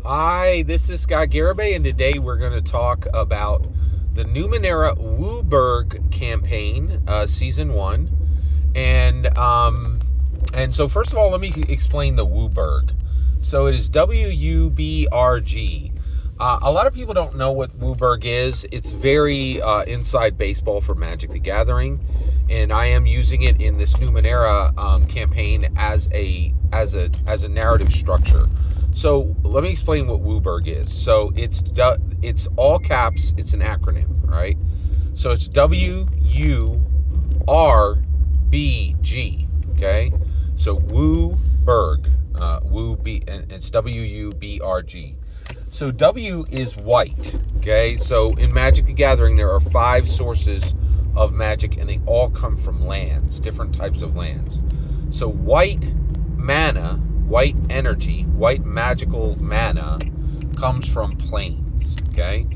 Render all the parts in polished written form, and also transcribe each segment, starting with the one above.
Hi, this is Scott Garibay, and today we're going to talk about the Numenera WUBRG campaign, Season 1. And so first of all, let me explain the WUBRG. So it is WUBRG. A lot of people don't know what WUBRG is. It's very inside baseball for Magic the Gathering, and I am using it in this Numenera campaign as a narrative structure. So let me explain what WUBRG is. So it's all caps. It's an acronym, right? So it's WURBG. Okay. So WUBRG, and it's WUBRG. So W is white. Okay. So in Magic the Gathering, there are 5 sources of magic, and they all come from lands, different types of lands. So white mana, white energy, white magical mana comes from plains. Okay.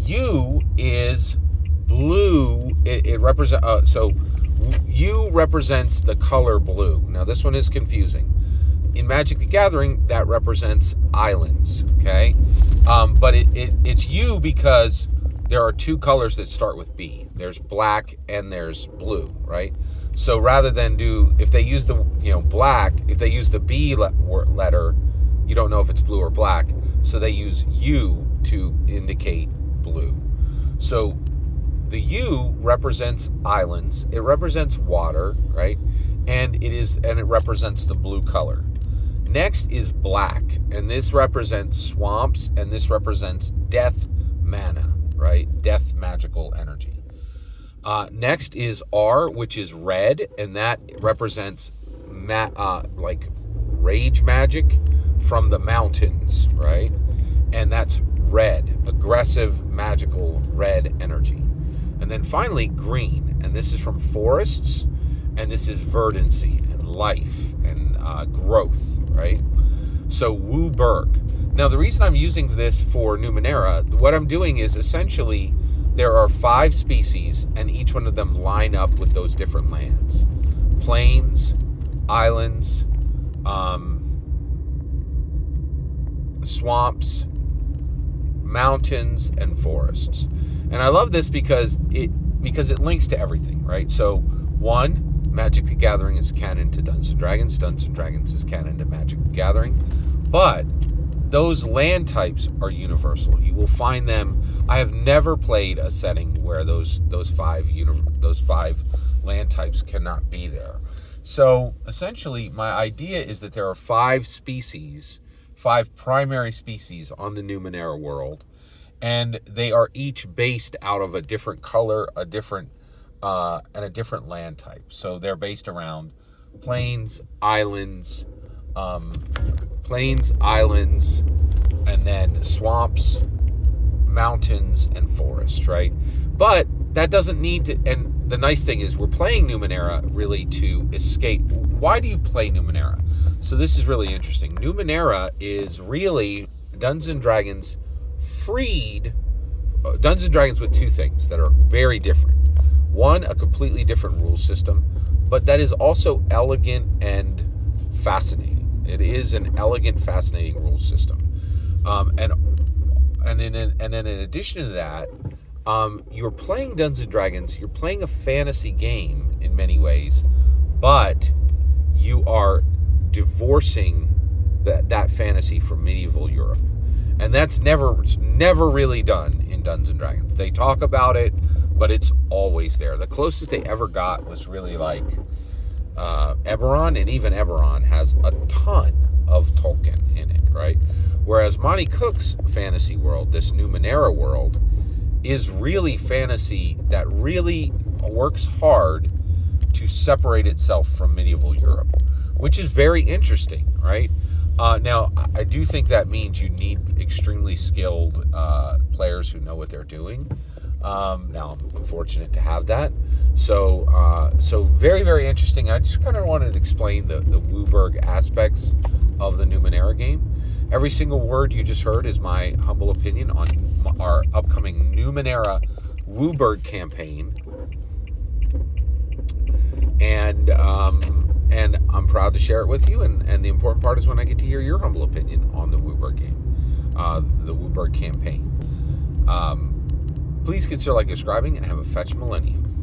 U is blue. It represents. So U represents the color blue. Now this one is confusing. In Magic the Gathering, that represents islands. Okay. But it's U because there are 2 colors that start with B. There's black and there's blue, right? So rather than if they use the black, if they use the B letter, you don't know if it's blue or black. So they use U to indicate blue. So the U represents islands. It represents water, right? And it represents the blue color. Next is black, and this represents swamps, and this represents death mana, right? Death magical energy. Next is R, which is red, and that represents like rage magic from the mountains, right? And that's red, aggressive, magical red energy. And then finally, green, and this is from forests, and this is verdancy and life and growth, right? So WUBRG. Now, the reason I'm using this for Numenera, what I'm doing is essentially there are 5 species, and each one of them line up with those different lands. Plains, islands, swamps, mountains, and forests. And I love this because it links to everything, right? So 1, Magic the Gathering is canon to Dungeons & Dragons. Dungeons & Dragons is canon to Magic the Gathering. But those land types are universal. You will find them. I have never played a setting where those 5 land types cannot be there. So essentially, my idea is that there are 5 primary species on the Numenera world, and they are each based out of a different color, and a different land type. So they're based around plains, islands, and then swamps, mountains, and forests, right? But that doesn't need to, and the nice thing is we're playing Numenera really to escape. Why do you play Numenera? So this is really interesting. Numenera is really Dungeons & Dragons freed, Dungeons & Dragons with 2 things that are very different. 1, a completely different rule system, but that is also elegant and fascinating. It is an elegant, fascinating rule system. And then in addition to that, you're playing Dungeons & Dragons, you're playing a fantasy game in many ways, but you are divorcing that fantasy from medieval Europe. And that's never really done in Dungeons & Dragons. They talk about it, but it's always there. The closest they ever got was really like Eberron, and even Eberron has a ton of Tolkien in it, right? Whereas Monty Cook's fantasy world, this Numenera world, is really fantasy that really works hard to separate itself from medieval Europe, which is very interesting, right? Now, I do think that means you need extremely skilled players who know what they're doing. Now, I'm fortunate to have that. So very, very interesting. I just kind of wanted to explain the WUBRG aspects of the Numenera game. Every single word you just heard is my humble opinion on our upcoming Numenera WUBRG campaign. And I'm proud to share it with you. And the important part is when I get to hear your humble opinion on the WUBRG game. the WUBRG campaign. Please consider like, subscribing, and have a fetch millennium.